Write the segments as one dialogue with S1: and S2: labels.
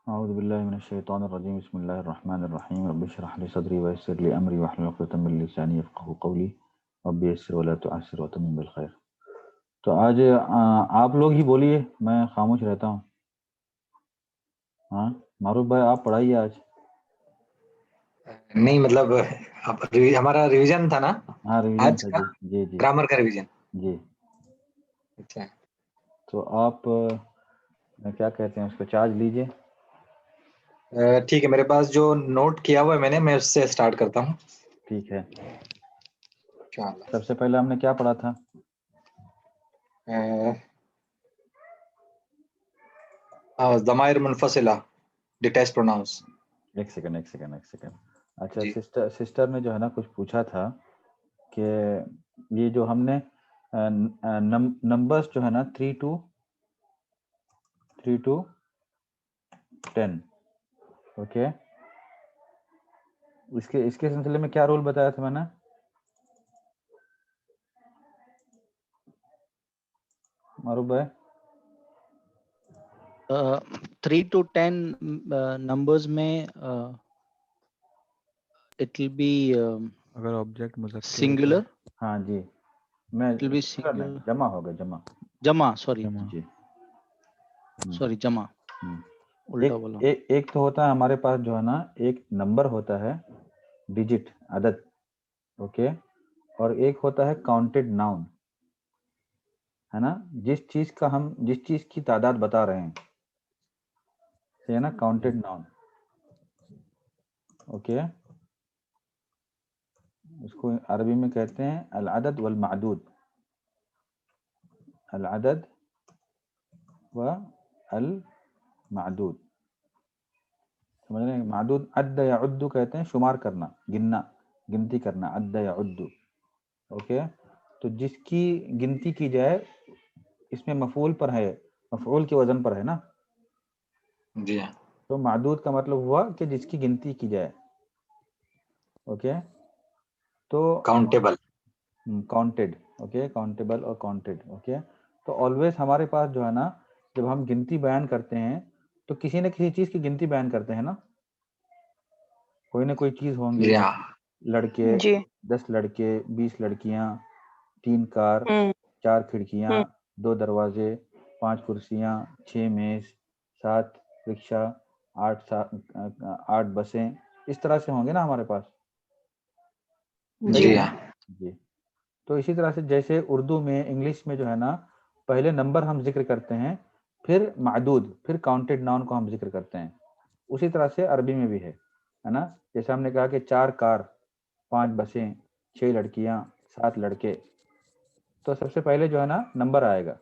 S1: أعوذ بالله من الشيطان الرجيم بسم الله الرحمن الرحيم رب اشرح لي صدري ويسر لي أمري واحلل عقدة من لساني يفقهوا قولي رب يسر ولا تعسر وتمم بالخير. تو آج آپ لوگ ہی بولیے، میں خاموش رہتا ہوں. ہاں معروف بھائی آپ پڑھائیے آج.
S2: نہیں مطلب ہمارا ریویژن تھا نا
S1: ہاں ریویژن
S2: آج
S1: تھا
S2: کا،
S1: جی جی جی
S2: گرامر کا ریویژن.
S1: جی.
S2: اچھا
S1: تو آپ کیا کہتے ہیں اس کو چارج لیجئے.
S2: ٹھیک ہے، میرے پاس جو نوٹ کیا ہوا ہے میں اس سے اسٹارٹ کرتا ہوں.
S1: ٹھیک ہے.
S2: انشاءاللہ.
S1: سب سے پہلے ہم نے کیا پڑھا تھا؟
S2: ضمائر منفصلہ، ڈیٹیچ پروناؤنس.
S1: ایک سیکنڈ. اچھا
S2: جی
S1: سسٹر نے جو ہے نا کچھ پوچھا تھا کہ یہ جو ہم نے نمبرز جو ہے نا 3 to 10 اوکے، اس کے سلسلے میں کیا رول بتایا تھا میں نے؟ معروف بھائی
S3: 3 to 10 numbers میں it will be
S4: اگر آبجیکٹ مذکر
S3: singular.
S1: ہاں جی، میں
S3: It will be singular.
S1: جمع ہوگا جمع.
S3: جمع sorry
S1: جی
S3: جمع الٹا بولا.
S1: ایک تو ہوتا ہے ہمارے پاس جو ہے نا ایک نمبر ہوتا ہے ڈیجٹ عدد، اوکے، اور ایک ہوتا ہے کاؤنٹڈ ناؤن، ہے نا، جس چیز کی تعداد بتا رہے ہیں، ہے نا، کاؤنٹڈ ناؤن. اوکے، اس کو عربی میں کہتے ہیں العدد والمعدود. العدد والمعدود، سمجھ رہے ہیں؟ معدود عد یعد کہتے ہیں شمار کرنا، گنتی کرنا، عد یعد. اوکے، تو جس کی گنتی کی جائے اس میں مفعول پر ہے، مفعول کے وزن پر ہے نا.
S2: جی ہاں.
S1: تو معدود کا مطلب ہوا کہ جس کی گنتی کی جائے. اوکے، تو
S2: کاؤنٹیبل.
S1: کاؤنٹڈ، اوکے، کاؤنٹیبل اور کاؤنٹڈ. اوکے، تو آلویز ہمارے پاس جو ہے نا جب ہم گنتی بیان کرتے ہیں تو کسی نہ کسی چیز کی گنتی بیان کرتے ہیں نا، کوئی نہ کوئی چیز ہوں گی.
S2: جی ہاں.
S1: لڑکے 10 لڑکے، 20 لڑکیاں، 3 کار، 4 کھڑکیاں، 2 دروازے، 5 کرسیاں، 6 میز، 7 رکشہ، 8 بسیں، اس طرح سے ہوں گے نا ہمارے پاس.
S2: جی ہاں.
S1: جی. تو اسی طرح سے جیسے اردو میں انگلش میں جو ہے نا پہلے نمبر ہم ذکر کرتے ہیں، پھر معدود، پھر کاؤنٹڈ ناؤن کو ہم ذکر کرتے ہیں، اسی طرح سے عربی میں بھی ہے نا. جیسے ہم نے کہا کہ 4 کار، 5 بسیں، 6 لڑکیاں، 7 لڑکے، تو سب سے پہلے جو ہے نا نمبر آئے گا،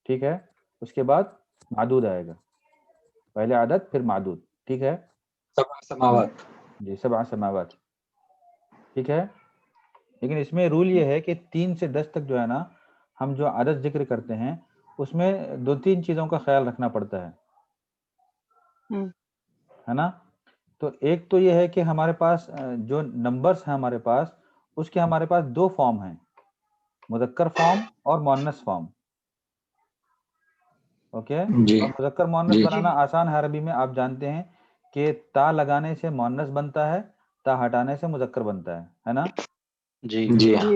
S1: ٹھیک ہے، اس کے بعد معدود آئے گا، پہلے عدد پھر معدود، ٹھیک ہے.
S2: 7 سماوات.
S1: جی 7 سماوات، ٹھیک ہے. لیکن اس میں رول یہ ہے کہ 3 سے 10 تک جو ہے نا ہم جو عدد ذکر کرتے ہیں اس میں 2-3 چیزوں کا خیال رکھنا پڑتا ہے نا. تو ایک تو یہ ہے کہ ہمارے پاس جو نمبرز ہیں ہمارے پاس، اس کے ہمارے پاس 2 فارم ہیں، مذکر فارم اور مؤنث فارم. اوکے،
S2: جی
S1: اور مذکر مؤنث بنانا آسان ہے عربی میں. آپ جانتے ہیں کہ تا لگانے سے مؤنث بنتا ہے، تا ہٹانے سے مذکر بنتا ہے نا.
S3: جی
S2: جی ہاں.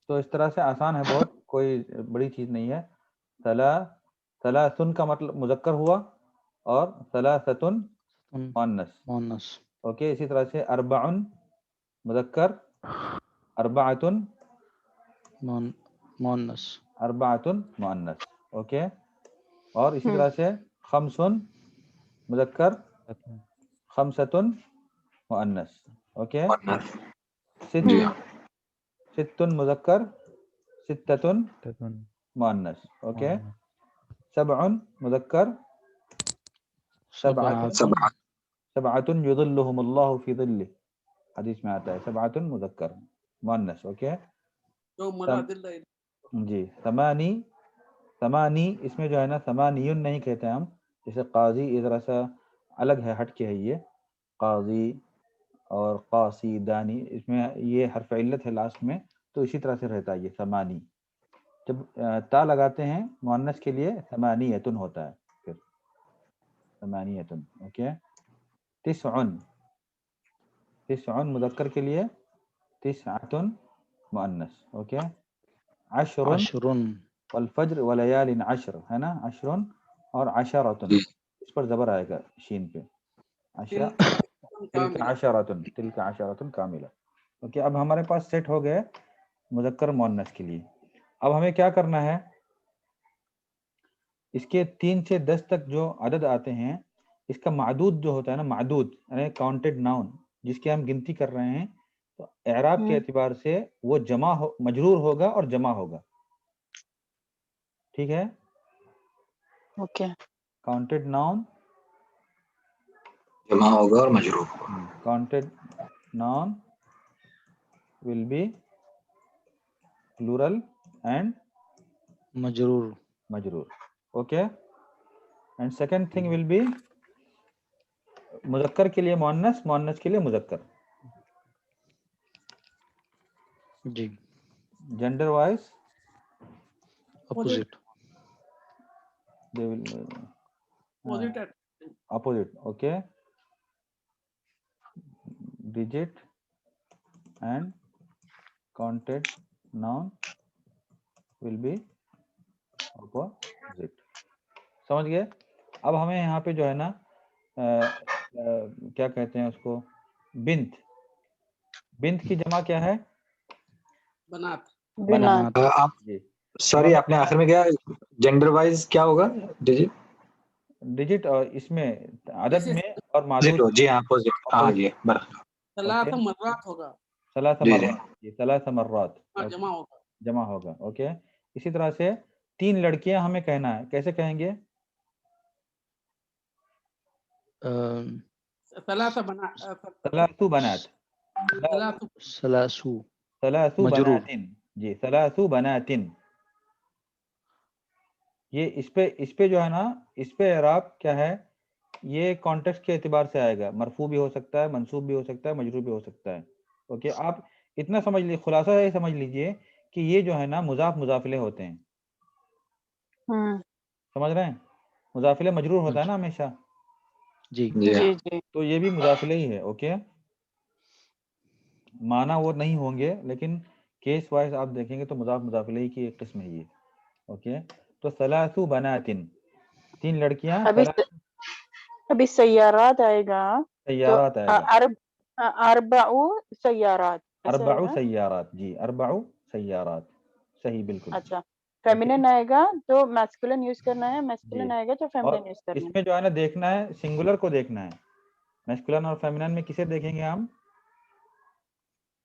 S1: تو اس طرح سے آسان ہے، بہت کوئی بڑی چیز نہیں ہے. ثلاثن کا مطلب مذکر ہوا اور ثلاثتن مؤنث. اوکے، اسی طرح سے اربعن مذکر، اربعتن
S3: مؤنث.
S1: اربعتن مؤنث. اوکے، اور اسی طرح سے خمسن مذکر، خمستن مؤنث. اوکے،
S2: جی ہاں.
S1: ستن مذکر، ستتن مؤنث. اوکے، سبعن مذکر، سبعتن یظلہم اللہ فی ظلہ، حدیث میں آتا ہے سبعتن مذکر مؤنث. اوکے جی. ثمانی اس میں جو ہے نا ثمانیون نہیں کہتے ہم، جیسے قاضی اس طرح سے الگ ہے، ہٹ کے ہے یہ قاضی اور قاصی دانی، اس میں یہ حرف علت ہے لاسٹ میں، تو اسی طرح سے رہتا ہے یہ ثمانی. جب تا لگاتے ہیں مؤنث کے لیے ثمانیتن ہوتا ہے. پھر ثمانية. اوکے. تسع مذکر کے لیے تسعة مؤنث. اوکے. عشر
S3: عشر
S1: والفجر وليال عشر ہے نا. عشر اور عشرة اس پر زبر آئے گا شین پہ. تلک عشرة کاملہ. اوکے. اب ہمارے پاس سیٹ ہو گئے مذکر مؤنث کے لیے. اب ہمیں کیا کرنا ہے، اس کے 3 سے 10 تک جو عدد آتے ہیں اس کا معدود جو ہوتا ہے نا، معدود یعنی کاؤنٹڈ ناؤن جس کی ہم گنتی کر رہے ہیں، تو اعراب کے اعتبار سے وہ مجرور ہوگا اور جمع ہوگا. ٹھیک ہے.
S5: اوکے.
S1: کاؤنٹڈ ناؤن
S2: جمع ہوگا اور مجرور ہوگا.
S1: counted noun will be plural and
S3: مجرور.
S1: majroor. Okay. And second thing will be مذکر کے لیے مؤنث، مؤنث کے لیے مذکر.
S3: جی.
S1: Gender wise
S3: opposite.
S1: they will opposite. Okay. Digit and counted noun will be opposite. سمجھ گئے. اب ہمیں یہاں پہ جو ہے نا کیا کہتے ہیں اس کو، بنت. بنت کی جمع کیا ہے؟
S5: بنات.
S2: آپ
S1: جی.
S2: سوری آپ نے آخر میں کیا جینڈر وائز کیا ہوگا؟
S1: ڈیجٹ اور اس میں عدد میں اور معدود.
S2: جی ہاں اپوزٹ. ہاں جی برابر.
S5: ثلاث مرات ہوگا.
S1: ثلاث
S2: جی
S1: مرات. جی ثلاث مرات
S5: جمع ہوگا.
S1: جمع ہوگا. اوکے. اسی طرح سے 3 لڑکیاں ہمیں کہنا ہے، کیسے کہیں گے؟
S5: ثلاث بنات.
S1: ثلاث بنات.
S3: ثلاثو
S1: ثلاث
S3: مجرور.
S1: بنات. جی ثلاث بنات. یہ اس پہ جو ہے نا، اس پہ اعراب کیا ہے، یہ کانٹیکسٹ کے اعتبار سے آئے گا. مرفوع بھی ہو سکتا ہے، منصوب بھی ہو سکتا ہے، مجرور بھی ہو سکتا ہے. اوکے. آپ اتنا سمجھ لیجیے، خلاصہ یہ سمجھ لیجیے کہ یہ جو ہے نا مضاف مضافلے ہوتے ہیں. سمجھ رہے ہیں؟ مضافلے مجرور ہوتا ہے نا ہمیشہ.
S3: جی.
S5: جی.
S1: تو یہ بھی مضافلے ہی ہے. اوکے. معنی وہ نہیں ہوں گے لیکن کیس وائز آپ دیکھیں گے تو مضاف مضافلے ہی کی ایک قسم ہے یہ. اوکے. تو ثلاث بنات 3 لڑکیاں.
S5: ابھی سیارات آئے گا.
S1: سیارات آئے گا.
S5: اربع سیارات.
S1: اربع سیارات. جی اربع سیارات. صحیح بالکل.
S5: اچھا. فیمینن آئے گا تو میسکولن یوز کرنا ہے، میسکولن آئے گا تو
S1: اور
S5: فیمینن یوز
S1: اس
S5: کرنا ہے.
S1: میں جو ہے نا دیکھنا ہے سنگولر کو دیکھنا ہے. میسکولن اور فیمینن میں کسے دیکھیں گے ہم؟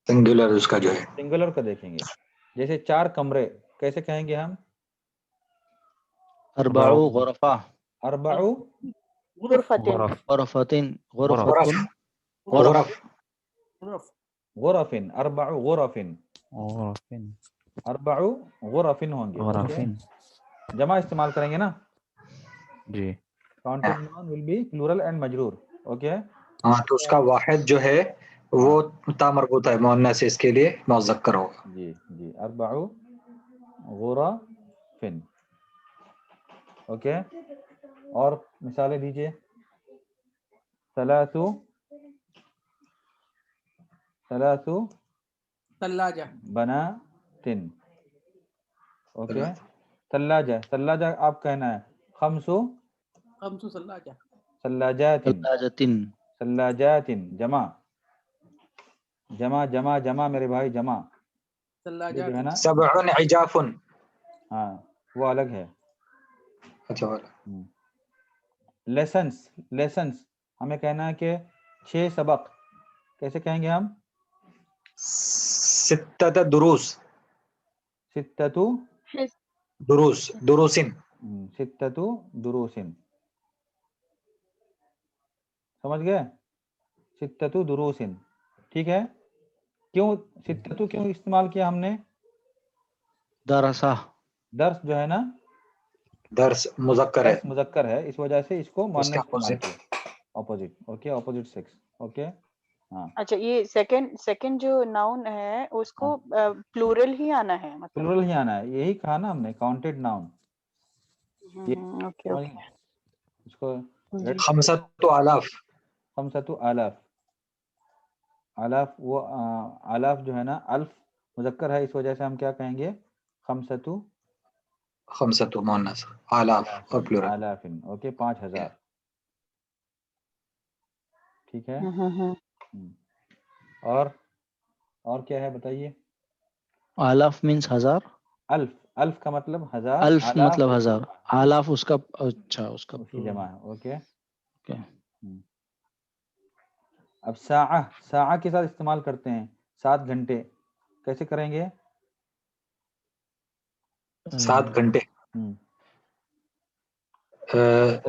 S2: سنگولر اس کا جو ہے
S1: سنگولر کو دیکھیں گے. جیسے 4 کمرے کیسے کہیں گے ہم؟
S3: اربع غرفہ.
S1: اربع
S5: غرفتن.
S3: غرفتن.
S2: غرف
S3: غرف.
S1: غرف. اربع غرف. اربع غرف ہوں گے. جمع استعمال کریں گے نا.
S4: جی.
S1: Counted noun will be plural and مجرور. اوکے.
S2: ہاں تو اس کا واحد جو ہے وہ تا مربوط ہے، مؤنث اس کے لیے مذکر ہوگا.
S1: جی جی. اربع غرف. اوکے. اور مثالیں دیجیے. ثلاث
S5: ثلاجہ.
S1: بنات. اوکے. ثلاجہ آپ کہنا ہے خمس
S5: ثلاجہ.
S1: ثلاجات.
S3: ثلاجتن.
S1: ثلاجات جمع. جمع میرے بھائی جمع. یہ جو ہے نا
S2: 7 عجاف.
S1: ہاں وہ الگ ہے.
S2: اچھا.
S1: لیسنس ہمیں کہنا ہے کہ 6 سبق کیسے کہیں گے ہم؟
S2: 6 دروس.
S1: 6
S2: دروس.
S1: 6 دروس. سمجھ گئے؟ 6 دروس. ٹھیک ہے. کیوں 6 کیوں استعمال کیا ہم نے؟
S3: درسہ.
S1: درس جو ہے نا
S2: درس مذکر ہے،
S1: درس مذکر ہے، اس وجہ سے اس کو
S2: اس
S1: مؤنث
S2: کا
S1: استعمال
S2: اپوزٹ.
S1: کیا. Opposite. Okay. Opposite sex. Okay. ہاں
S5: اچھا یہ سیکنڈ جو ناؤن ہے اس کو پلورل ہی آنا ہے مطلب.
S1: پلورل ہی آنا ہے. یہی کہا نا ہم نے کاؤنٹڈ ناؤن.
S5: Okay okay.
S1: اس کو
S5: جی
S2: خمسۃ آلاف.
S1: خمسۃ آلاف. آلاف وہ آلاف جو ہے نا الف مذکر ہے، اس وجہ سے ہم کیا کہیں گے؟ خمسۃ
S2: خمسۃ مؤنث، آلاف اور پلورل.
S1: آلاف. اوکے 5000. ٹھیک ہے. اور کیا ہے بتائیے؟
S3: آلاف means ہزار.
S1: الف، الف کا مطلب ہزار،
S3: الف
S1: آلاف
S3: مطلب ہزار. آلاف اس کا اچھا اس کا
S1: اس کی جمع ہے. اوکے.
S3: Okay.
S1: اب ساعہ، ساعہ کے ساتھ استعمال کرتے ہیں 7 گھنٹے، کیسے کریں گے؟
S2: 7 گھنٹے.
S1: ہم،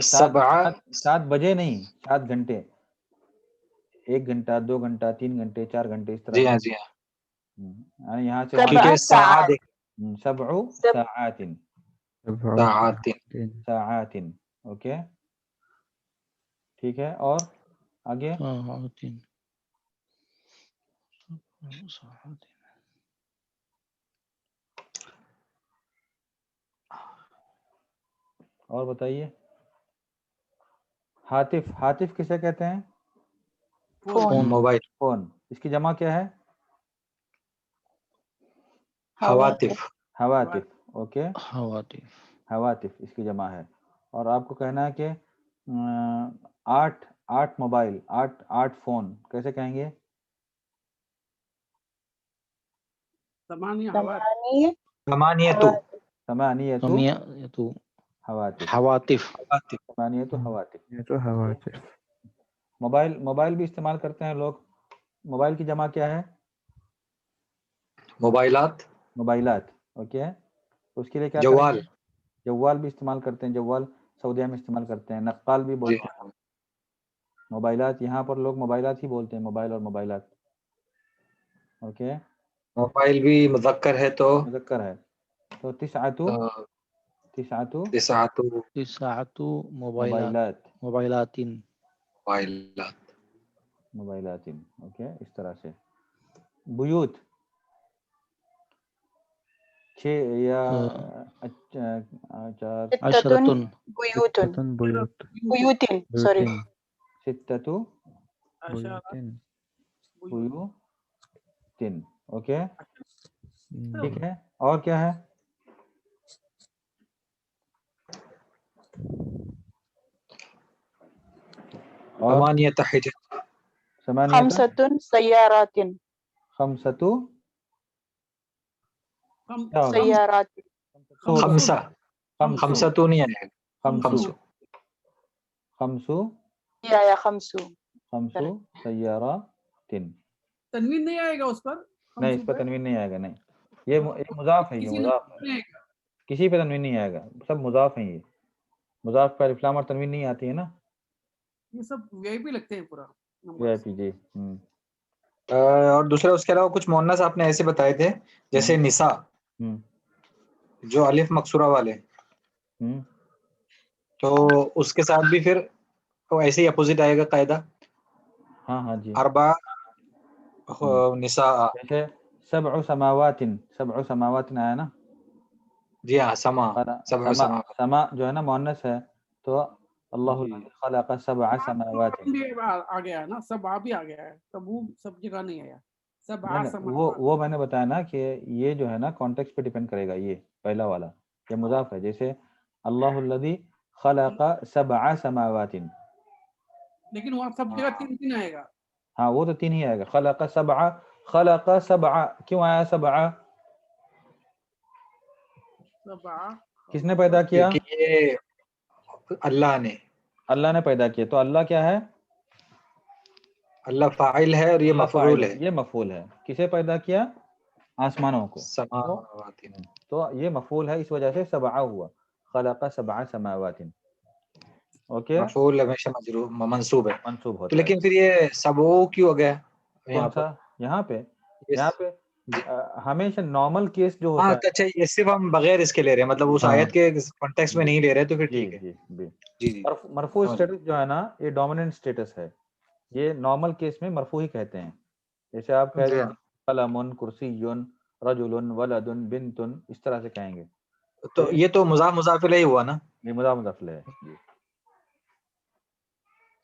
S2: 7
S1: 7 بجے نہیں، 7 گھنٹے. 1 گھنٹہ، 2 گھنٹہ، 3 گھنٹے، 4 گھنٹے، اس طرح
S2: جی
S1: سے.
S2: ہاں جی ہاں،
S1: یعنی یہاں سے
S2: کیونکہ ساعت دیکھ
S1: 7 ساعات.
S2: ساعات.
S1: ساعات. اوکے ٹھیک ہے. اور آگے اور بتائیے. ہاتف، ہاتف کسے کہتے ہیں؟
S5: فون.
S2: موبائل.
S1: فون. اس کی جمع کیا ہے؟
S2: ہواتف.
S1: ہواتف. اوکے
S3: ہواتف.
S1: ہواتف اس کی جمع ہے. اور آپ کو کہنا ہے کہ 8 موبائل، 8 فون، کیسے کہیں گے؟
S2: ثمانیۃ.
S1: ثمانیۃ
S3: تو
S1: ہواتف.
S3: ہواتف.
S1: ثمانیۃ ہواتف.
S4: یہ تو ہواتف.
S1: موبائل بھی استعمال کرتے ہیں لوگ. موبائل کی جمع کیا ہے؟
S2: موبائلات.
S1: موبائلات. اوکے. اس کے لیے کیا
S2: جوال.
S1: کریں گے؟ جوال بھی استعمال کرتے ہیں. جوال سعودیہ میں استعمال کرتے ہیں. نقال بھی
S2: جی
S1: بولتے ہیں. موبائلات یہاں پر لوگ موبائلات ہی بولتے ہیں، موبائل اور موبائلات. اوکے.
S2: موبائل بھی مذکر ہے تو
S1: مذکر ہے تو تسعۃ
S2: تسعۃ
S3: تسعۃ
S1: موبائلات.
S3: موبائلات.
S2: موبائلات.
S1: موبائلات. اوکے اس طرح سے. بیوت 6 یا 4
S3: عشرتن.
S5: بیوتن
S4: بیوت.
S5: بیوتن سوری
S4: بیوتن.
S1: 6
S4: بیوتن.
S1: بیوتن. اوکے ٹھیک ہے. اور کیا ہے؟ اور
S2: ثمانیۃ حجج.
S1: ثمانیۃ
S5: خمسۃ سیارات.
S1: خمسۃ
S5: سیارات.
S2: خمسہ.
S1: خمس
S2: خمسۃ نہیں آئے گا.
S1: خمس
S2: خمس.
S1: خمس
S5: یا خمسو.
S1: خمس سیارات.
S6: تنوین نہیں آئے گا اس پر.
S1: نہیں اس پہ تنوین نہیں آئے گا. نہیں یہ مضاف ہے. یہ مضاف ہے. کسی پہ تنوین نہیں آئے گا. سب مضاف ہیں. یہ مضاف پر الف لام اور تنوین نہیں آتی ہے نا.
S6: یہ سب وی آئی پی لگتے ہیں پورا.
S1: وی آئی پی. جی.
S2: اور دوسرا اس کے علاوہ کچھ مؤنث آپ نے ایسے بتائے تھے جیسے نساء جو الف مقصورہ والے، تو اس کے ساتھ بھی پھر ایسے ہی اپوزٹ آئے گا قاعدہ.
S1: ہاں جی.
S2: اربع نساء.
S1: جیسے سبع سماوات. سبع سماوات آیا نا.
S2: جی ہاں سما. سبع سماوات.
S1: سما جو ہے نا مؤنث ہے تو اللہ
S2: جی.
S1: الذی خلق سبع سماوات.
S6: آ گیا ہے نا، سب بھی آ گیا ہے، تب وہ سب جگہ نہیں آیا. سب
S1: وہ میں نے بتایا نا کہ یہ جو ہے نا کانٹیکسٹ پہ ڈیپینڈ کرے گا. یہ پہلا والا یہ مضاف ہے. جیسے اللہ الذی خلق سبع سماوات،
S6: لیکن وہاں سب جگہ 3 آئے گا.
S1: ہاں وہ تو 3 ہی آئے گا. خلق سبع. خلق سبع کیوں آیا سبع؟ کس نے پیدا کیا؟
S2: کیونکہ یہ اللہ نے.
S1: اللہ نے پیدا کیا. تو اللہ کیا ہے؟
S2: اللہ فاعل ہے اور یہ
S1: اللہ
S2: مفعول
S1: فاعل
S2: ہے.
S1: یہ مفعول ہے. کسے پیدا کیا؟ آسمانوں کو.
S2: سماوات.
S1: تو یہ مفعول ہے، اس وجہ سے سبع ہوا. خلق سبع سماوات. اوکے
S2: مفعول ہمیشہ مجرور منصوب ہے.
S1: منصوب
S2: تو
S1: ہوتا ہے.
S2: لیکن پھر یہ سبو کیوں ہو گیا
S1: کون سا؟ یہاں پہ
S2: جی.
S1: ہمیشہ نارمل کیس جو
S2: ہاں
S1: ہوتا ہے.
S2: اچھا یہ صرف ہم بغیر اس کے لے رہے ہیں، مطلب اس
S1: ہاں.
S2: آیت کے کانٹیکسٹ میں نہیں لے رہے تو پھر
S1: جی
S2: ٹھیک ہے.
S1: جی جی.
S2: جی جی
S1: مرفوع
S2: سمجھ
S1: اسٹیٹس جو ہے نا یہ ڈومیننٹ اسٹیٹس ہے. یہ نارمل کیس میں مرفوع ہی کہتے ہیں. جیسے آپ کہہ
S2: جی
S1: دیں
S2: ہاں.
S1: قلم کرسی رجل ولد بنت، اس طرح سے کہیں گے.
S2: تو یہ تو مضاف مضاف الیہ ہوا نا.
S1: یہ مضاف مضاف الیہ ہے. جی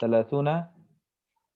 S1: 30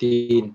S5: 3।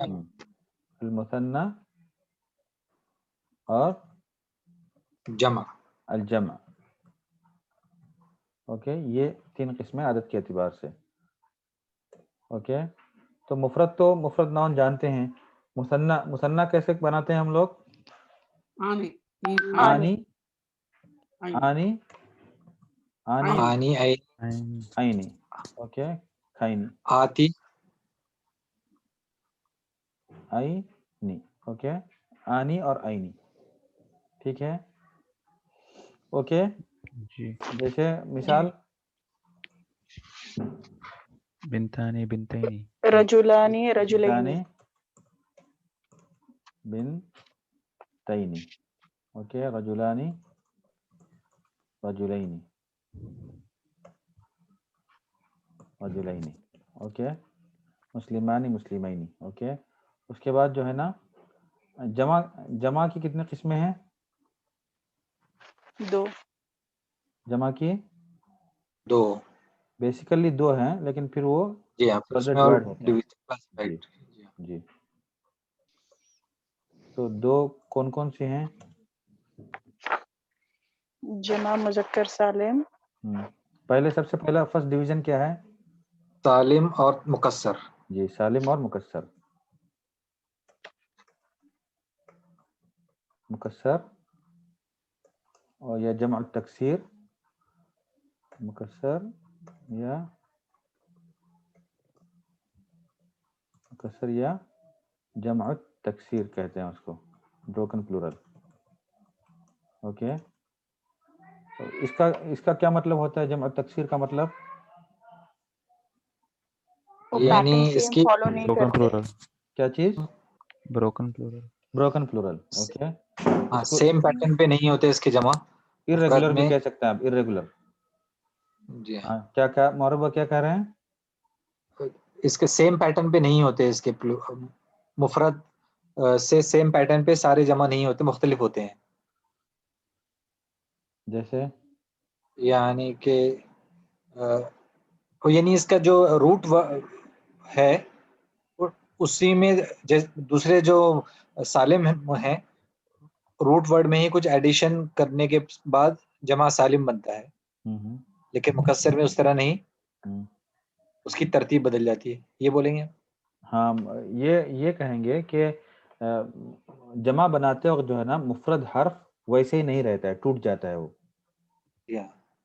S1: المثنى اور
S2: جمع.
S1: الجمع. اوکے یہ 3 قسمیں عدد کے اعتبار سے. اوکے تو مفرد ناؤن جانتے ہیں. مثنیٰ کیسے بناتے ہیں ہم لوگ؟
S6: آنی
S1: آنی آنی آنی
S2: آنی
S1: آئینی. اوکے کھائنی
S2: آتی
S1: آئینی. اوکے آنی اور آئینی. ٹھیک ہے. اوکے
S4: جی.
S1: جیسے مثال
S4: بنتانی بنتینی.
S5: رجلانی رجلینی.
S1: بنتینی. اوکے رجلانی رجلینی رجلینی. اوکے مسلمانی مسلمینی. اوکے اس کے بعد جو ہے نا جمع کی کتنی قسمیں ہیں؟
S5: 2.
S1: جمع کی
S2: 2.
S1: بیسیکلی 2 ہیں لیکن پھر وہ
S2: جی ہاں پھر اس میں
S1: ڈیوائڈ
S2: اور
S1: ہوتے ہیں.
S2: classified.
S1: جی تو 2 کون کون سی ہیں؟
S5: جمع مذکر سالم.
S1: پہلے سب سے پہلا فرسٹ ڈویژن کیا ہے؟
S2: سالم اور مکسر.
S1: جی سالم اور مکسر. مکسر اور یا جمع التکسیر. مکسر یا مکسر یا جمع التکسیر کہتے ہیں اس کو، بروکن پلورل. اوکے اس کا کیا مطلب ہوتا ہے جمع التکسیر کا مطلب؟
S2: یعنی
S5: پیٹرن
S2: اس
S5: سیم
S2: کی
S5: فالو نہیں
S4: بروکن
S5: کرتے.
S4: پلورل.
S1: کیا چیز؟
S4: Broken plural.
S1: Broken plural. Okay
S2: ہاں سیم پیٹرن پہ نہیں ہوتے اس کے جمع.
S1: irregular بھی
S2: میں
S1: کہہ سکتے ہیں آپ، irregular.
S2: جی ہاں
S1: کیا معربہ کیا کہہ رہے ہیں؟
S2: اس کے سیم پیٹرن پہ نہیں ہوتے، اس کے مفرد سے سیم پیٹرن پہ سارے جمع نہیں ہوتے، مختلف ہوتے ہیں.
S1: جیسے
S2: یعنی کہ یعنی اس کا جو روٹ ہے اسی میں دوسرے جو سالم ہیں روٹ ورڈ میں ہی کچھ ایڈیشن کرنے کے بعد جمع سالم بنتا ہے، لیکن مکسر میں اس طرح نہیں، اس کی ترتیب بدل جاتی ہے. یہ بولیں گے؟
S1: ہاں یہ کہیں گے کہ جمع بناتے وقت جو ہے نا مفرد حرف ویسے ہی نہیں رہتا ہے، ٹوٹ جاتا ہے وہ.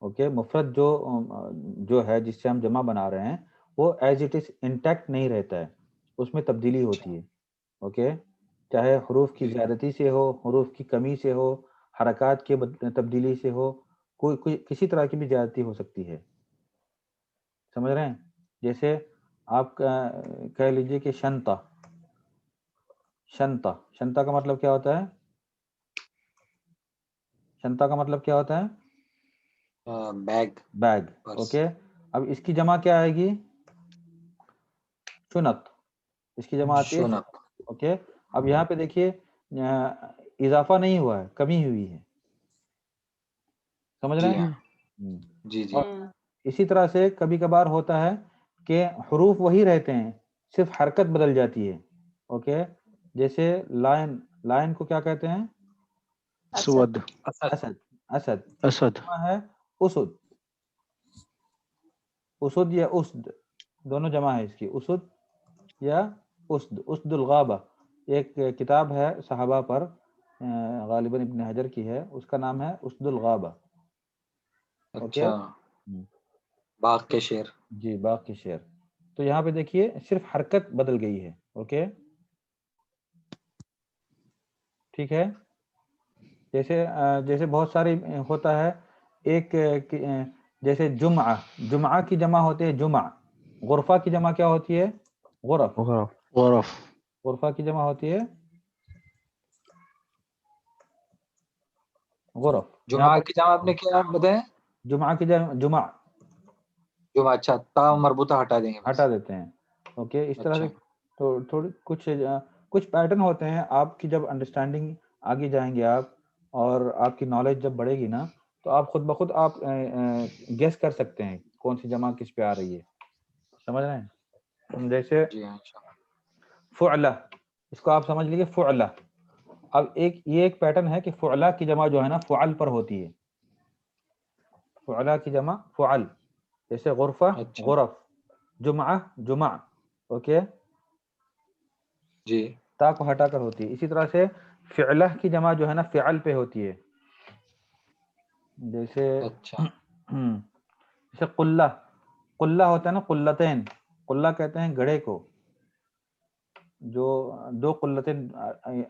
S1: اوکے مفرد جو ہے جس سے ہم جمع بنا رہے ہیں وہ ایز اٹ از انٹیکٹ نہیں رہتا ہے، اس میں تبدیلی ہوتی ہے. اوکے چاہے حروف کی زیادتی سے ہو، حروف کی کمی سے ہو، حرکات کے تبدیلی سے ہو، کوئی کسی طرح کی بھی زیادتی ہو سکتی ہے. سمجھ رہے ہیں؟ جیسے آپ کہہ لیجئے کہ شنطہ شنطہ کا مطلب کیا ہوتا ہے؟ شنطہ کا مطلب کیا ہوتا ہے؟ بیگ. اوکے اب اس کی جمع کیا آئے گی؟ شنط. اس کی جمع آتی ہے شنط. اوکے اب یہاں پہ دیکھیے اضافہ نہیں ہوا ہے، کمی ہوئی ہے. سمجھ رہے ہیں؟
S2: جی جی.
S1: اور اسی طرح سے کبھی کبھار ہوتا ہے کہ حروف وہی رہتے ہیں، صرف حرکت بدل جاتی ہے. اوکے جیسے لائن کو کیا کہتے ہیں؟
S3: سود.
S1: اسد.
S3: اسد.
S1: ہے اسد. اسد یا اسد دونوں جمع ہے اس کی، اسد یا اسد. اسد الغابہ ایک کتاب ہے صحابہ پر، غالباً ابن حجر کی ہے، اس کا نام ہے اسد الغابہ.
S2: اچھا باغ کے شعر.
S1: جی باغ کے شعر. تو یہاں پہ دیکھیے صرف حرکت بدل گئی ہے. اوکے ٹھیک ہے. جیسے بہت سارے ہوتا ہے، ایک جیسے جمعہ کی جمع ہوتی ہے جمع. غرفہ کی جمع کیا ہوتی ہے؟ غرف.
S3: غرف.
S1: غرفہ کی جمع ہوتی ہے غرف.
S2: جمعہ کی جمع آپ نے کیا بتایا؟
S1: جمعہ کی جمع.
S2: اچھا تا مربوطہ ہٹا دیں گے،
S1: ہٹا دیتے ہیں. اوکے اس طرح سے تو تھوڑی کچھ پیٹرن ہوتے ہیں. آپ کی جب انڈرسٹینڈنگ آگے جائیں گے آپ اور آپ کی نالج جب بڑھے گی نا تو آپ خود بخود آپ گیس کر سکتے ہیں کون سی جمع کس پہ آ رہی ہے. سمجھ رہے ہیں؟ جیسے فعلہ، اس کو آپ سمجھ لیجیے فعلہ. اب یہ ایک پیٹرن ہے کہ فعلہ کی جمع جو ہے نا فعل پر ہوتی ہے. فعلہ کی جمع فعل، جیسے غرفہ
S2: اچھا
S1: غرف، جمعہ جمع. اوکے،
S2: جی
S1: تا کو ہٹا کر ہوتی ہے. اسی طرح سے فعلہ کی جمع جو ہے نا فعل پہ ہوتی ہے. جیسے
S2: اچھا
S1: جیسے قلہ، قلہ ہوتا ہے نا قلتین، قلہ کہتے ہیں گڑھے کو. جو دو قلتین،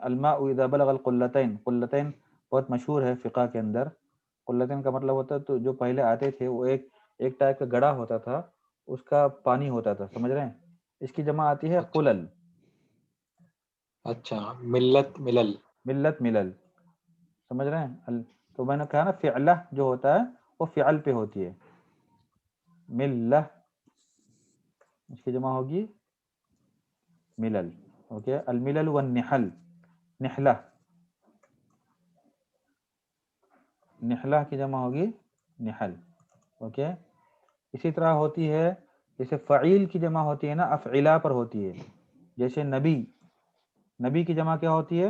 S1: الماء اذا بلغ القلتین، قلتین بہت مشہور ہے فقہ کے اندر. قلتین کا مطلب ہوتا ہے تو جو پہلے آتے تھے وہ ایک ٹائپ کا گڑھا ہوتا تھا، اس کا پانی ہوتا تھا، سمجھ رہے ہیں. اس کی جمع آتی ہے
S2: اچھا
S1: قلل.
S2: اچھا ملت ملل.
S1: ملت ملل، سمجھ رہے ہیں. تو میں نے کہا نا فعلہ جو ہوتا ہے وہ فعل پہ ہوتی ہے. ملہ اس کی جمع ہوگی ملل. اوکے، الملل والنحل، نحلہ، نحلہ کی جمع ہوگی نحل. اوکے، اسی طرح ہوتی ہے جیسے فعیل کی جمع ہوتی ہے نا افعلہ پر ہوتی ہے. جیسے نبی، نبی کی جمع کیا ہوتی ہے؟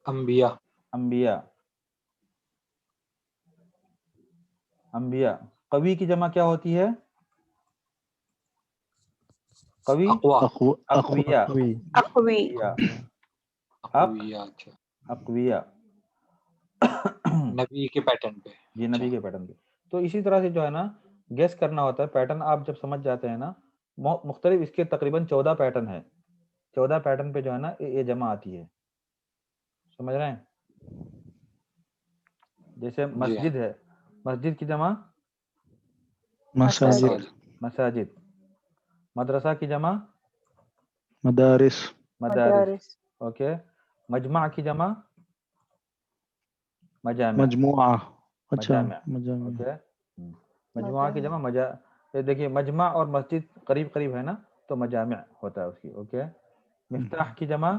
S2: انبیاء.
S1: انبیاء، انبیاء. قوی کی جمع کیا ہوتی ہے؟ قوی،
S2: اقوا.
S1: اقویاء،
S5: اخوی.
S1: اقویاء،
S2: اقویاء اچھا
S1: اقویاء.
S2: نبی کے پیٹرن پہ.
S1: جی،
S2: اچھا
S1: نبی کے پیٹرن پہ. تو اسی طرح سے جو ہے نا گیس کرنا ہوتا ہے. پیٹرن آپ جب سمجھ جاتے ہیں نا، مختلف اس کے تقریباً 14 پیٹرن ہے. 14 پیٹرن پہ جو ہے نا یہ جمع آتی ہے، سمجھ رہے ہیں. جیسے
S2: جی ہاں
S1: مسجد ہے، مسجد کی جمع
S3: مساجد.
S2: مساجد.
S1: مساجد. مدرسہ کی جمع
S3: مدارس.
S1: مدارس.
S5: مدارس.
S1: اوکے، مجمع کی جمع مجامع.
S3: مجموعہ. اچھا
S1: مجامع.
S3: مجامع.
S1: اوکے، مجموعہ کی جمع یہ دیکھیے مجمع اور مسجد قریب قریب ہے نا تو مجامع ہوتا ہے اس کی. اوکے، مفتاح کی جمع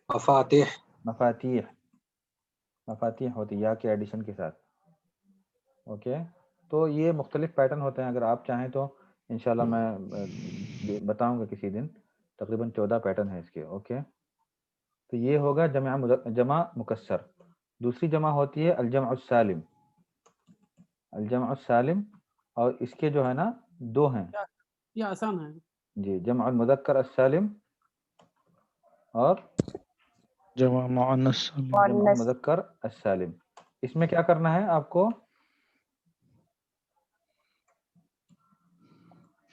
S2: مفاتیح.
S1: مفاتیح، مفاتیح ہوتی ہے یا کے ایڈیشن کے ساتھ. اوکے، تو یہ مختلف پیٹرن ہوتے ہیں. اگر آپ چاہیں تو انشاءاللہ میں بتاؤں گا کسی دن. تقریباً 14 پیٹرن ہے اس کے. اوکے، تو یہ ہوگا جمع مکسر. دوسری جمع ہوتی ہے الجمع السالم. الجمع السالم، اور اس کے جو ہے نا دو ہیں.
S6: یہ آسان ہے.
S1: جی، جمع المذکر السالم اور
S3: جمع مؤنث سالم.
S1: جمع
S5: مؤنث.
S1: المذکر السالم. اس میں کیا کرنا ہے آپ کو؟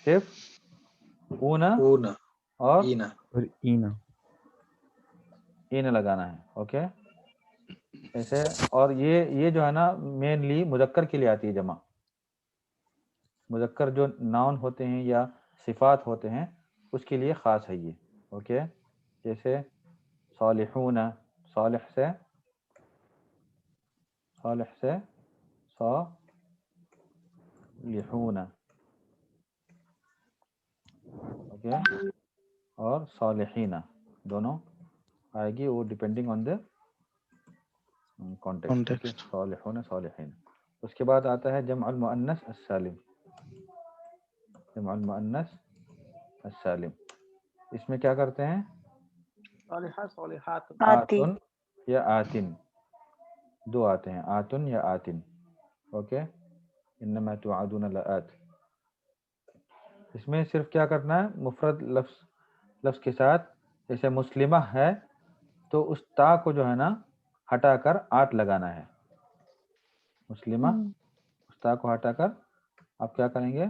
S1: صرف اونا
S2: اونا
S1: اور
S2: اینا.
S4: اور اینا.
S1: این لگانا ہے. اوکے، ایسے. اور یہ جو ہے نا مینلی مذکر کے لیے آتی ہے جمع. مذکر جو ناؤن ہوتے ہیں یا صفات ہوتے ہیں اس کے لیے خاص ہے یہ. اوکے، جیسے صالحون، صالح سے صالحون. اوکے، اور صالحین دونوں آئے گی، وہ depending on the context. Okay,
S3: Context.
S1: صالحون صالحین. اس کے بعد آتا ہے جمع المؤنث السالم. جمع المؤنث السالم، اس میں کیا کرتے ہیں؟
S6: صالحات صالحات.
S5: آتی.
S1: آتن یا آتن، دو آتے ہیں، آتن یا آتن. اوکے، انما توعدون لآت. اس میں صرف کیا کرنا ہے؟ مفرد لفظ کے ساتھ، جیسے مسلمہ ہے تو اس تا کو جو ہے نا ہٹا کر آت لگانا ہے. مسلمہ، اس تا کو ہٹا کر آپ کیا کریں گے؟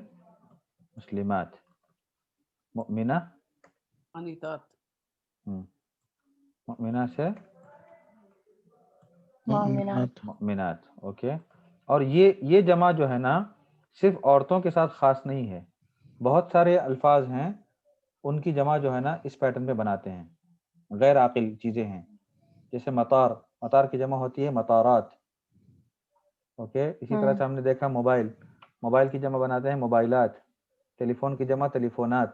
S1: مسلمات. مؤمنہ،
S6: انیتات.
S1: مؤمنہ سے
S5: مؤمنات.
S1: مؤمنات. اوکے، اور یہ جمع جو ہے نا صرف عورتوں کے ساتھ خاص نہیں ہے. بہت سارے الفاظ ہیں ان کی جمع جو ہے نا اس پیٹرن پہ بناتے ہیں. غیر عاقل چیزیں ہیں، جیسے مطار، مطار کی جمع ہوتی ہے مطارات. اوکے، اسی طرح سے ہم نے دیکھا موبائل، موبائل کی جمع بناتے ہیں موبائلات. ٹیلی فون کی جمع ٹیلیفونات.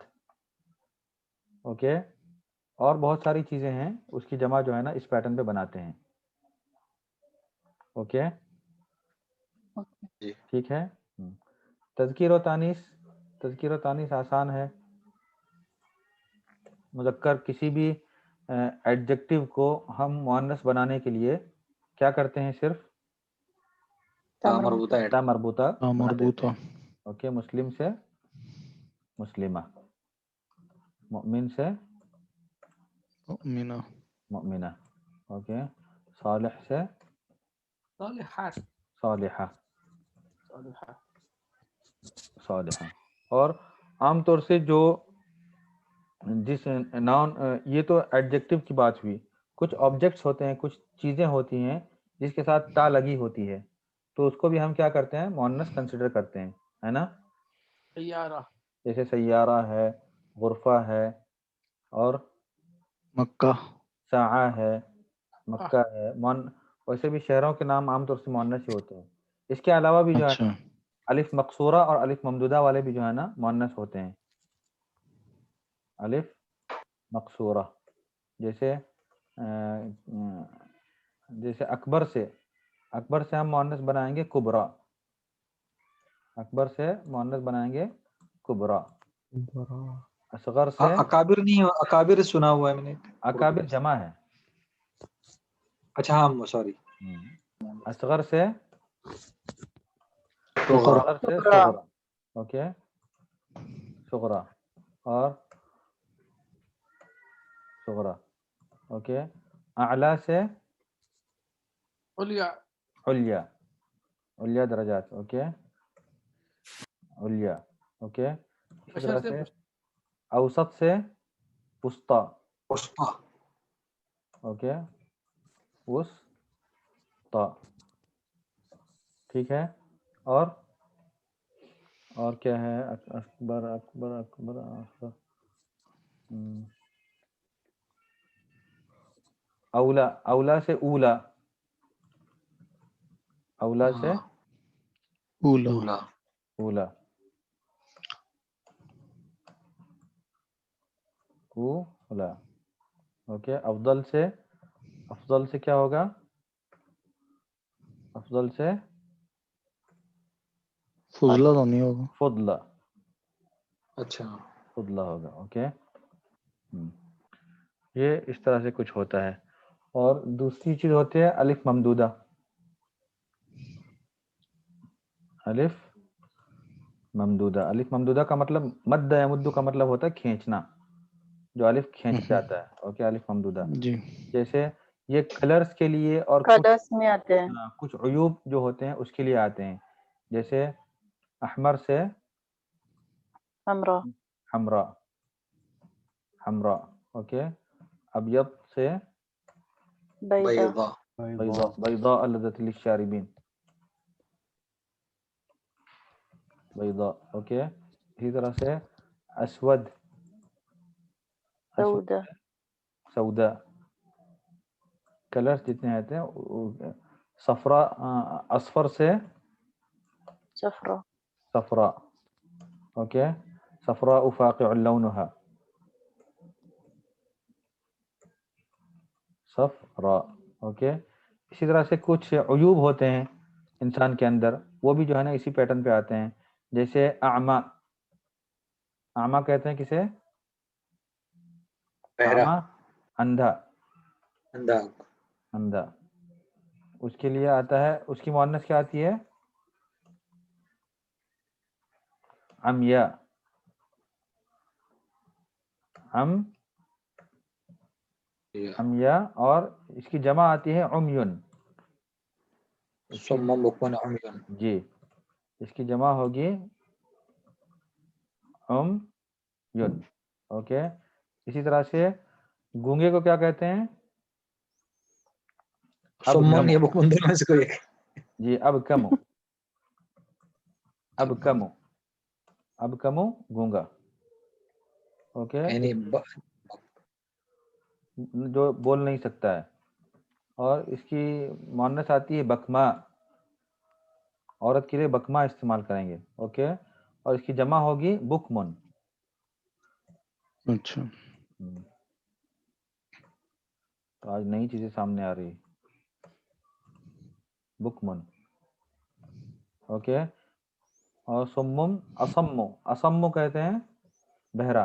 S1: اوکے، اور بہت ساری چیزیں ہیں اس کی جمع جو ہے نا اس پیٹرن پہ بناتے ہیں. اوکے،
S2: جی
S1: ٹھیک ہے. تذکیر و تانیث، تذکیر و تانیث آسان ہے. مذکر کسی بھی ایڈجیکٹیو کو ہم مؤنث بنانے کے لیے کیا کرتے ہیں؟ صرف
S2: تا مربوطہ ایڈ
S1: تا مربوطہ بنا دیتے
S3: مربوطہ
S1: ہیں. اوکے، مسلم سے مسلمہ، مؤمن سے
S3: مؤمنہ
S1: مؤمنہ، اوکے، صالح سے
S6: صالحات
S1: صالحہ
S6: صالحات
S1: صالحہ. اور عام طور سے جو جس ناؤن، یہ تو ایڈجیکٹیو کی بات ہوئی. کچھ آبجیکٹس ہوتے ہیں، کچھ چیزیں ہوتی ہیں جس کے ساتھ تا لگی ہوتی ہے، تو اس کو بھی ہم کیا کرتے ہیں؟ مؤنث کنسیڈر کرتے ہیں، ہے نا؟
S6: سیارہ
S1: جیسے سیارہ ہے، غرفہ ہے، اور
S3: مکہ
S1: ساعہ ہے، مکہ ہے. ویسے بھی شہروں کے نام عام طور سے مؤنث ہی ہوتے ہیں. اس کے علاوہ بھی جو ہے
S3: اچھا
S1: نا الف مقصورہ اور الف ممدودہ والے بھی جو ہے نا مؤنث ہوتے ہیں. الف مقصورہ جیسے جیسے اکبر سے ہم مؤنث بنائیں گے کبرا. اکبر سے مؤنث بنائیں گے کبرا. اصغر سے
S2: اکابر نہیں، اکابر سنا ہوا ہے میں نے.
S1: اکابر جمع ہے.
S2: اچھا ہاں سوری.
S1: اصغر سے
S3: صغرا
S1: اصغر سے
S5: صغرا.
S1: صغرا، اوکے، صغرا اور صغرا، اوکے. اعلی سے
S6: علیا
S1: علیا، علیا درجات، اوکے، علیا، اوکے. اسی
S6: بشر
S1: طرح
S6: سے
S1: سے اوسط سے وسطی،
S2: وسطیٰ.
S1: اوکے، وسطی، ٹھیک ہے. اور کیا ہے؟ اکبر اکبر اکبر اکبر، اولا، اولا سے اولا، اولا سے
S3: اولا
S2: اولا.
S1: اولا، اولا، اوکے. افضل سے کیا ہوگا؟ افضل سے
S3: فضلہ تو نہیں ہوگا.
S1: فضلہ،
S2: اچھا
S1: فضلہ ہوگا، اوکے. یہ اس طرح سے کچھ ہوتا ہے. اور دوسری چیز ہوتی ہے الف ممدودہ. الف ممدودہ، الف ممدودہ کا مطلب مد یمد کا مطلب ہوتا ہے کھینچنا، جو الف کھینچ جاتا ہے، اوکے، الف ممدودہ.
S3: جی
S1: جیسے یہ کلرز کے لیے اور
S5: کلرس میں آتے ہیں.
S1: کچھ عیوب جو ہوتے ہیں اس کے لیے آتے ہیں. جیسے احمر سے
S5: ہمراہ.
S1: حمراء، حمراء، اوکے. ابیض سے
S5: بیضا.
S2: بیضا.
S1: بیضاء، بیضاء لذة للشاربین، بیضاء، اوکے. اسی طرح سے اسود، اسود
S5: سودا.
S1: سودا. کلرز جتنے آتے ہیں. صفرا، اصفر سے
S5: صفرا.
S1: صفراء، اوکے. صفراء فاقع لونها، صفراء، اوکے. اسی طرح سے کچھ عیوب ہوتے ہیں انسان کے اندر، وہ بھی جو ہے نا اسی پیٹرن پہ آتے ہیں. جیسے اعمى، اعمى کہتے ہیں کسے؟
S2: بہرا،
S1: اعمى اندھا،
S2: اندھا.
S1: اندھا. اس کے لیے آتا ہے، اس کی مؤنث کیا آتی ہے؟ عمیا، عمیا. اور اس کی جمع آتی ہے عمیون.
S2: ثم بکمن عمیون.
S1: جی، اس کی جمع ہوگی عمیون، اوکے. اسی طرح سے گونگے کو کیا کہتے ہیں؟
S2: ثمن یا بکمن دونوں میں سے کوئی ایک.
S1: جی، اب کمو، اب کمو، اب کمو گونگا، اوکے،
S2: یعنی
S1: جو بول نہیں سکتا ہے. اور اس کی مؤنث آتی ہے بکما، عورت کے لیے بکما استعمال کریں گے، اوکے. اور اس کی جمع ہوگی بکمن.
S3: اچھا
S1: تو آج نئی چیزیں سامنے آ رہی، بکمن، اوکے. اور سمم، اسمو، اسمو کہتے ہیں بہرا،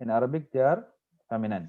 S1: In Arabic they are feminine.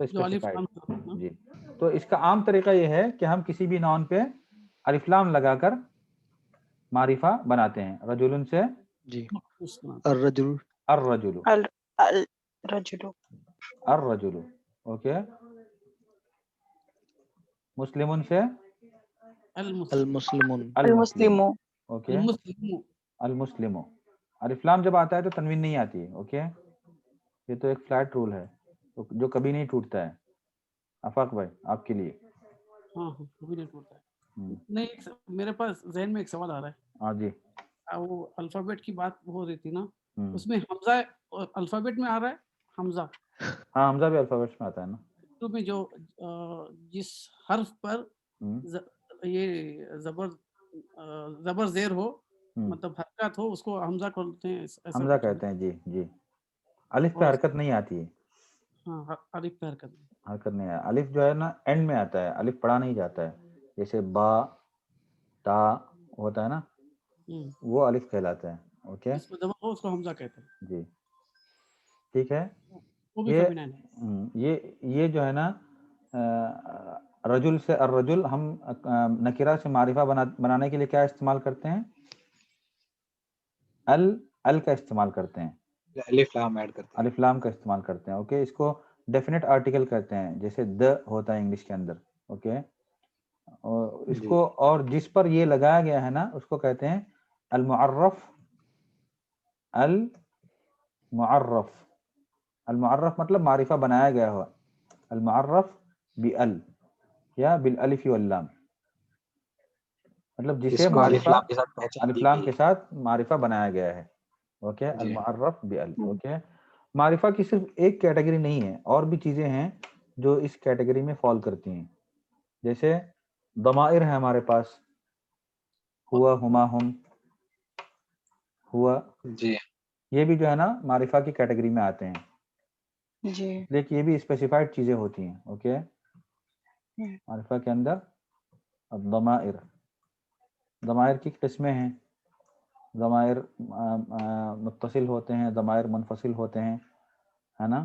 S1: تو
S6: جو الف
S1: اسپیسیفائڈ.
S6: لام سے ہوتا ہے نا.
S1: جی تو اس کا عام طریقہ یہ ہے کہ ہم کسی بھی ناؤن پہ الف لام لگا کر معرفہ بناتے ہیں. رجل سے
S3: جی
S6: مخصوص بناتے ہیں.
S3: الرجل
S1: الرجل,
S5: الرجل.
S1: الرجل. اوکے. مسلم سے
S6: المسلم.
S3: المسلمون
S1: المسلم.
S5: المسلم.
S1: اوکے.
S6: المسلم.
S1: المسلم. الف لام جب آتا ہے تو تنوین نہیں آتی ہے. اوکے, یہ تو ایک فلیٹ رول ہے جو کبھی نہیں ٹوٹتا ہے. آفاق بھائی آپ کے لیے.
S6: ہاں ہاں وہ بھی نہیں ٹوٹتا ہے.
S1: ہم،
S6: نہیں میرے پاس ذہن میں ایک سوال آ رہا ہے.
S1: ہاں جی.
S6: وہ الفابیٹ کی بات ہو رہی تھی نا,
S1: ہم،
S6: اس میں حمزہ الفابیٹ میں آ رہا ہے. حمزہ
S1: ہاں حمزہ بھی الفابیٹس میں آتا ہے نا.
S6: اردو میں جو جس حرف پر
S1: ہم،
S6: یہ زبر زیر ہو,
S1: ہم،
S6: مطلب حرکات ہو, اس کو حمزہ کہتے ہیں. ایسا
S1: حمزہ
S6: کچھ ہے.
S1: کہتے ہیں. جی جی. الف پہ
S6: اور
S1: حرکت نہیں آتی ہے.
S6: ہاں الف پہ حرکت.
S1: حرکت نہیں ہے. الف جو ہے نا اینڈ میں آتا ہے, الف پڑھا نہیں جاتا ہے. جیسے با تا ہوتا ہے نا,
S6: ہوں.
S1: وہ الف کہلاتا ہے. اوکے
S6: جس پہ زبر ہو اس کو حمزہ کہتے ہیں.
S1: جی ٹھیک ہے.
S6: وہ بھی
S1: یہ
S6: فیمینائن ہے.
S1: یہ جو ہے نا رجل سے الرجل ہم نکرہ سے معرفہ بنانے کے لیے کیا استعمال کرتے ہیں؟ ال کا استعمال کرتے ہیں.
S2: الف لام ایڈ کرتے ہیں.
S1: الف لام کا استعمال کرتے ہیں. اوکے, اس کو ڈیفینٹ آرٹیکل کہتے ہیں, جیسے د ہوتا ہے انگلش کے اندر. اوکے, اس
S2: جی
S1: کو اور جس پر یہ لگایا گیا ہے نا اس کو کہتے ہیں المعرف. المعرف, المعرف مطلب معرفہ بنایا گیا ہوا. المعرف بال یا بالالف واللام, مطلب
S2: جس
S1: جسے
S2: کو الف
S1: معرفہ
S2: لام کے ساتھ پہچان
S1: الف
S2: دی
S1: لام
S2: گئی
S1: کے
S2: ہے.
S1: ساتھ معرفہ بنایا گیا ہے. اوکے,
S2: جی
S1: المعرف بال. اوکے, معرفہ کی صرف ایک کیٹیگری نہیں ہے, اور بھی چیزیں ہیں جو اس کیٹیگری میں فال کرتی ہیں. جیسے ضمائر ہے ہمارے پاس, ہوا, ہما, ہم, ہوا,
S2: جی
S1: یہ بھی جو ہے نا معرفہ کی کیٹیگری میں آتے ہیں.
S5: جی.
S1: لیکن یہ بھی اسپیسیفائڈ چیزیں ہوتی ہیں. اوکے, معرفہ کے اندر الضمائر, ضمائر کی قسمیں ہیں. ضمائر متصل ہوتے ہیں, ضمائر منفصل ہوتے ہیں, ہے نا,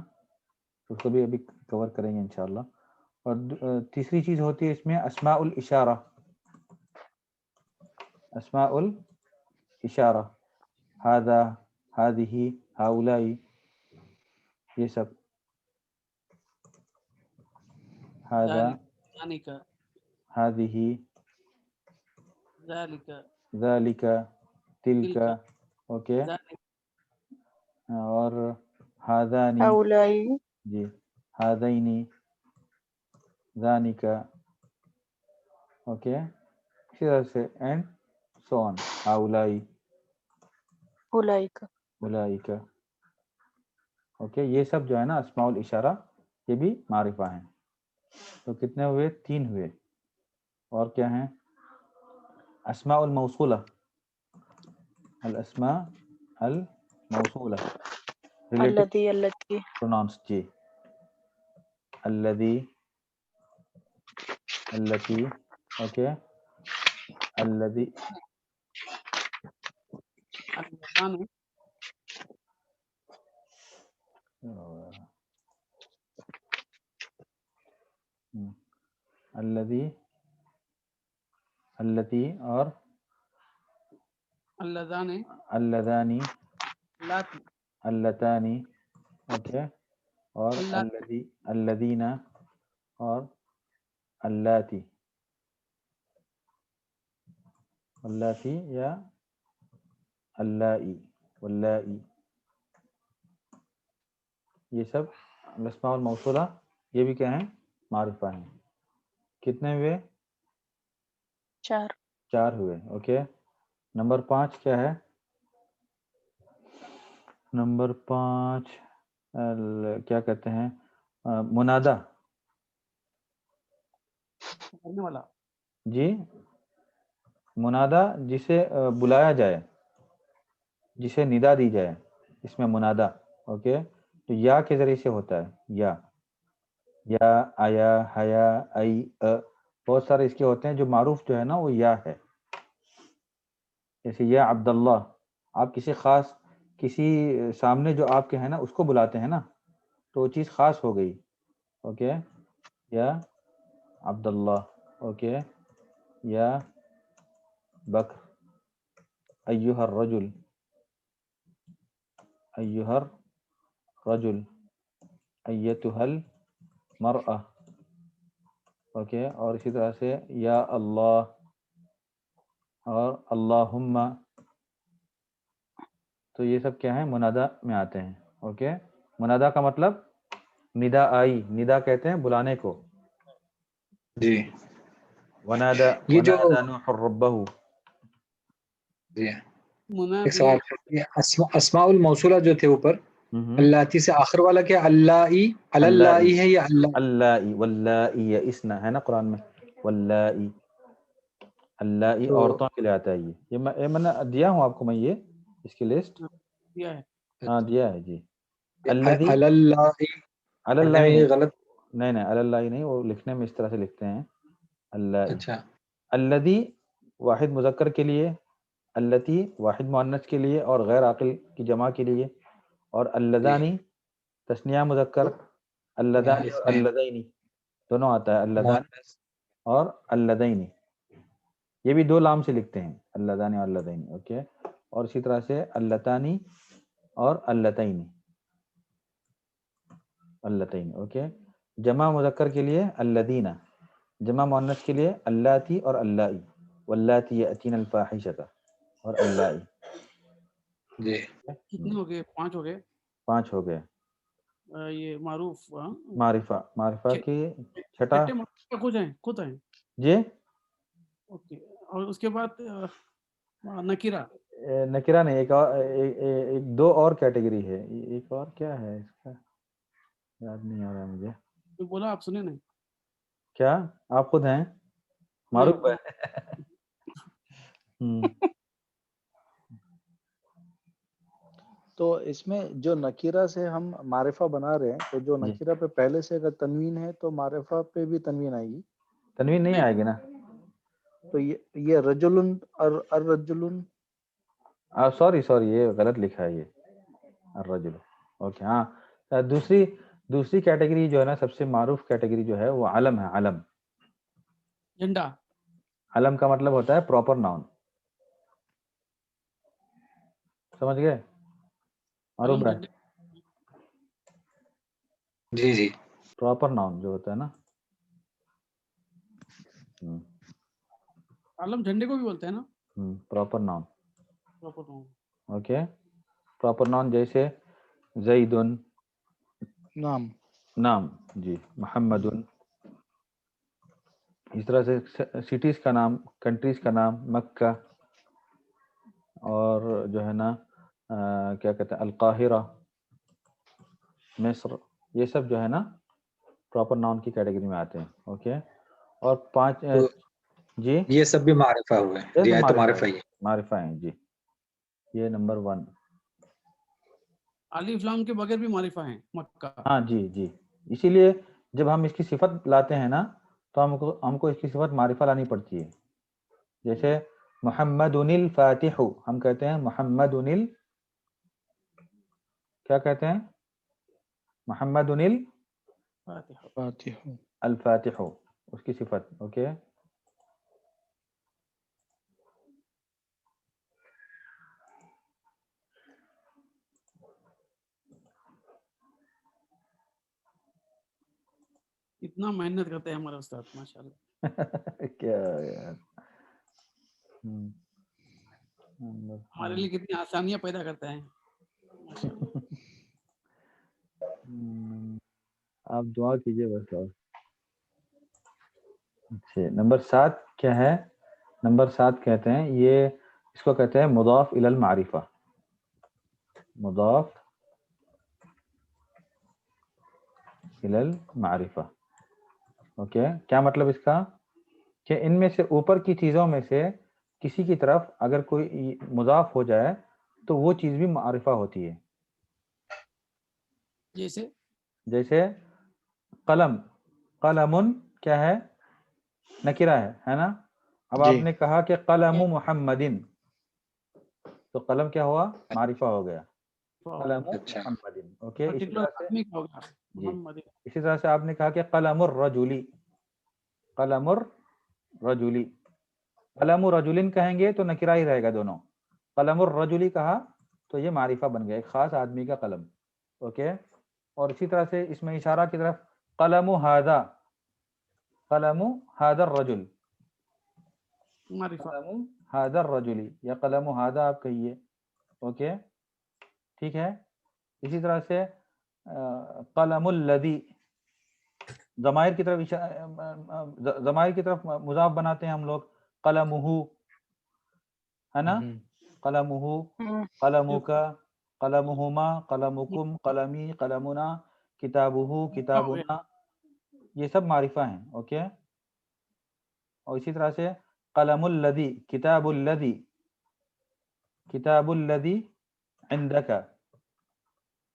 S1: اس کو بھی ابھی کور کریں گے انشاءاللہ. اور تیسری چیز ہوتی ہے اس میں اسماء الاشارہ. اسماء الاشارہ, ھذا, ھذہ, ھؤلاء, یہ سب. ھذا,
S6: ذالک
S1: ھذہ,
S6: ذالک
S1: ذالک, تلک.
S6: تلک
S1: اوکے,
S6: ذالک
S1: اور ھذانی,
S5: هؤلاء.
S1: جی, ھذین, ذانک. اوکے, اسی طرح سے اینڈ سو آن. ھؤلاء,
S5: أولئك.
S1: اولئک. اوکے, یہ سب جو ہے نا اسماء الاشارہ یہ بھی معرفہ ہیں. تو کتنے ہوئے؟ 3 ہوئے. اور کیا ہیں؟ اسماء الموصولہ, الاسماء الموصولہ ریلیٹڈ
S5: التي.
S1: پروناؤنس. جی, الذی, التی. اوکے, الذی,
S6: اللذان ہے.
S1: الذی, التی, اور
S6: اللذان ہے.
S1: اللذانی,
S6: لاتی
S1: اللتانی. اوکے, اور
S6: اللاتی
S1: الذین, اور اللاتی. اللاتی یا اللائی واللائی, یہ سب الاسماء الموصولہ یہ بھی کیا ہیں؟ معرفہ ہیں. کتنے ہوئے؟
S5: 4.
S1: 4 ہوئے. اوکے, نمبر 5 کیا ہے؟ نمبر 5 کیا کہتے ہیں؟ منادا.
S6: کرنے والا.
S1: جی, منادا جسے بلایا جائے, جسے ندا دی جائے, اس میں منادا. اوکے, تو یا کے ذریعے سے ہوتا ہے. یا, آیا, حیا, ای, بہت سارے اس کے ہوتے ہیں. جو معروف جو ہے نا وہ یا ہے. جیسے یا عبداللہ, آپ کسی خاص کسی سامنے جو آپ کے ہیں نا اس کو بلاتے ہیں نا, تو وہ چیز خاص ہو گئی. اوکے یا عبداللہ اوکے یا بکر ایہا الرجل ایہا الرجل ایتھا المرأة اوکے اور اسی طرح سے یا اللہ اور اللہم تو یہ سب کیا ہیں منادا میں آتے ہیں اوکے منادا کا مطلب ندا آئی ندا کہتے ہیں بلانے کو
S2: جی
S1: ونادا
S2: یہ جو
S1: ونادا نوح ربہ
S2: جی ایک
S6: منادی
S2: سوال یہ اسماء الموصولہ جو تھے اوپر اللہ سے آخر والا کیا اللہ اللہ ہے یا اللہ
S1: اللہ واللائی یئسن ہے نا قرآن میں واللائی اللہ
S2: تو
S1: عورتوں کے لیے آتا ہے یہ میں نے دیا ہوں آپ کو میں یہ اس کی لسٹ
S6: کیا ہے؟
S1: ہاں دیا ہے جی الذی
S2: اللہ
S1: اللہ
S2: پڑھنے میں یہ غلط
S1: نہیں اللہ نہیں وہ لکھنے میں اس طرح سے لکھتے ہیں اللہ
S2: اچھا
S1: الذی واحد مذکر کے لیے اللتی واحد مؤنث کے لیے اور غیر عاقل کی جمع کے لیے اور اللذانی تثنیہ مذکر اللذانی اور اللذینی دونوں آتا ہے اللذانی اور اللذینی یہ بھی دو لام سے لکھتے ہیں اللذانی اور اللذینی اوکے اور اسی طرح سے اللتانی اور اللتینی اللتینی اوکے جمع مذکر کے لیے اللذین جمع مؤنث کے لیے اللاتی اور اللائی واللاتی یأتین الفاحشۃ اور اللائی
S2: جی
S6: کتنے ہو گئے؟ 5 ہو گئے.
S1: 5 ہو گئے.
S6: یہ معروف
S1: معرفہ کی چھٹا
S6: خود ہیں
S1: جی
S6: اوکے. اور اس کے بعد نکیرہ
S1: نہیں ایک دو اور کیٹیگری ہے. ایک اور کیا ہے اس کا یاد نہیں آ رہا مجھے.
S6: بولا آپ سنے نہیں
S1: کیا آپ خود ہیں معروف ہے.
S3: تو اس میں جو نکیرہ سے ہم معرفہ بنا رہے ہیں تو جو نکیرہ پہ پہلے سے اگر تنوین ہے تو معرفہ پہ بھی تنوین آئے گی؟
S1: تنوین نہیں آئے گی نا.
S3: تو یہ رجلن اور الرجلن
S1: سوری یہ غلط لکھا ہے یہ الرجل. اوکے ہاں دوسری کیٹیگری جو ہے نا سب سے معروف کیٹیگری جو ہے وہ علم ہے. علم
S6: جھنڈا.
S1: علم کا مطلب ہوتا ہے پراپر ناؤن. سمجھ گئے معروف بھائی؟
S2: جی
S1: پراپر ناؤن جو ہوتا ہے نا
S6: علم جھنڈے کو بھی بولتے ہیں نا.
S1: Proper noun. Okay proper noun جیسے زیدن نام جی محمد. اس طرح سے سٹیز کا نام کنٹریز کا نام مکہ اور جو ہے نا کیا کہتے ہیں القاہرہ مصر. یہ سب جو ہے نا پراپر ناؤن کی کیٹیگری میں آتے ہیں. اوکے اور 5 جی
S2: یہ سب بھی معرفہ ہوئے ہیں. جی تو معرفہ ہی
S1: معرفہ ہیں جی. یہ نمبر 1.
S6: الف لام کے بغیر بھی معرفہ ہیں مکہ.
S1: ہاں جی اسی لیے جب ہم اس کی صفت لاتے ہیں نا تو ہم کو اس کی صفت معرفہ لانی پڑتی ہے. جیسے محمد الفاتح ہم کہتے ہیں محمد کیا کہتے ہیں محمد الفاتح اس کی صفت. اوکے
S6: اتنا محنت کرتے ہیں ہمارے استاد ماشاءاللہ.
S1: کیا یار
S6: ہمارے لیے کتنی آسانیاں پیدا کرتے ہیں.
S1: آپ دعا کیجئے بس. اور اچھا نمبر 7 کیا ہے؟ نمبر 7 کہتے ہیں یہ اس کو کہتے ہیں مضاف الی المعرفہ. مضاف الی المعرفہ. اوکے کیا مطلب اس کا کہ ان میں سے اوپر کی چیزوں میں سے کسی کی طرف اگر کوئی مضاف ہو جائے تو وہ چیز بھی معرفہ ہوتی ہے. جیسے قلم. قلم کیا ہے؟ نکرہ ہے نا. اب آپ نے کہا کہ قلم محمدن تو قلم کیا ہوا؟ معرفہ ہو گیا قلم محمدن. اوکے اسی طرح سے جی
S6: محمد
S1: اسی طرح سے آپ نے کہا کہ قلم الرجلی، قلم الرجلی، قلم الرجلن کہیں گے تو نکرہ ہی رہے گا دونوں، قلم الرجلی کہا تو یہ معرفہ بن گیا، ایک خاص آدمی کا قلم. اوکے. اور اسی طرح سے اس میں اشارہ کی طرف قلم ھذا، قلم ھذا الرجل،
S6: معرفہ.
S1: قلم ھذا الرجل یا قلم ھذا آپ کہیے. اوکے ٹھیک ہے. اسی طرح سے قلم الذی، ضمائر کی طرف ضمائر کی طرف مضاف بناتے ہیں ہم لوگ، قلمہ ہے نا، قلمہ، قلمک، قلمہما، قلمکم، قلمی، قلمنا، کتابہ، کتابنا، یہ سب معرفہ ہیں. اوکے. اور اسی طرح سے قلم الذی، کتاب الذی، کتاب الذی عندک،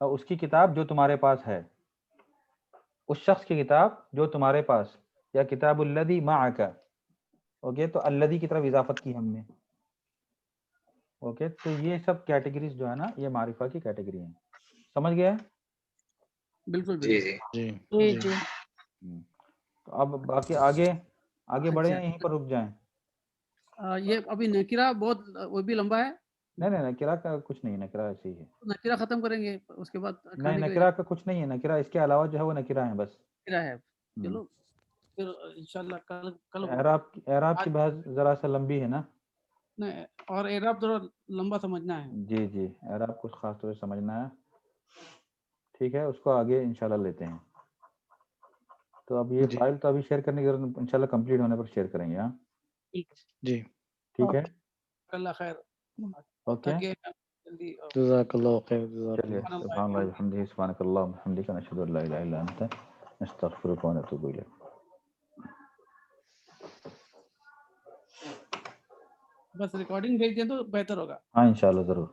S1: اور اس کی کتاب جو تمہارے پاس ہے، اس شخص کی کتاب جو تمہارے پاس، یا کتاب الذی معک. اوکے. تو الذی کی طرف اضافت کی ہم نے. اوکے. تو یہ سب کیٹیگریز جو ہے نا یہ معرفہ کی کیٹیگری ہیں. سمجھ گیا؟
S6: بالکل
S2: جی
S6: بالکل.
S2: جی
S5: جی جی.
S1: تو اب باقی آگے بڑھیں یا یہیں پر رک جائیں؟
S6: یہ ابھی نکرہ بہت وہ بھی لمبا ہے.
S1: نہیں نہیں نکرہ کا کچھ نہیں، نکرہ ایسے ہی ہے.
S6: نکرہ ختم کریں گے اس کے بعد
S1: نہیں نکرہ کا کچھ نہیں ہے، نکرہ اس کے علاوہ جو ہے وہ نکرہ ہیں بس.
S6: نکرہ ہے. چلو پھر انشاءاللہ کل
S1: اعراب کی بحث ذرا سا لمبی ہے نا.
S6: نہیں، اور اعراب ذرا لمبا سمجھنا ہے.
S1: جی جی اعراب کچھ خاص طور سے سمجھنا ہے. ٹھیک ہے، اس کو آگے انشاءاللہ لیتے ہیں. تو اب یہ فائل تو ابھی شیئر کرنے کی ضرورت، انشاءاللہ کمپلیٹ ہونے پر شیئر کریں گے. ہاں
S2: جی
S1: ٹھیک ہے.
S6: اللہ خیر.
S1: اوکے
S6: جلدی
S3: جزاک اللہ خیر. جزاک
S1: چلیے.
S3: اللہ.
S1: سبحان اللہ وبحمدہ، سبحانک اللہم وبحمدک، نشہد ان لا الہ الا انت، نستغفرک ونتوب الیک.
S6: بس ریکارڈنگ بھیج دیں تو بہتر ہوگا.
S1: ہاں انشاءاللہ ضرور.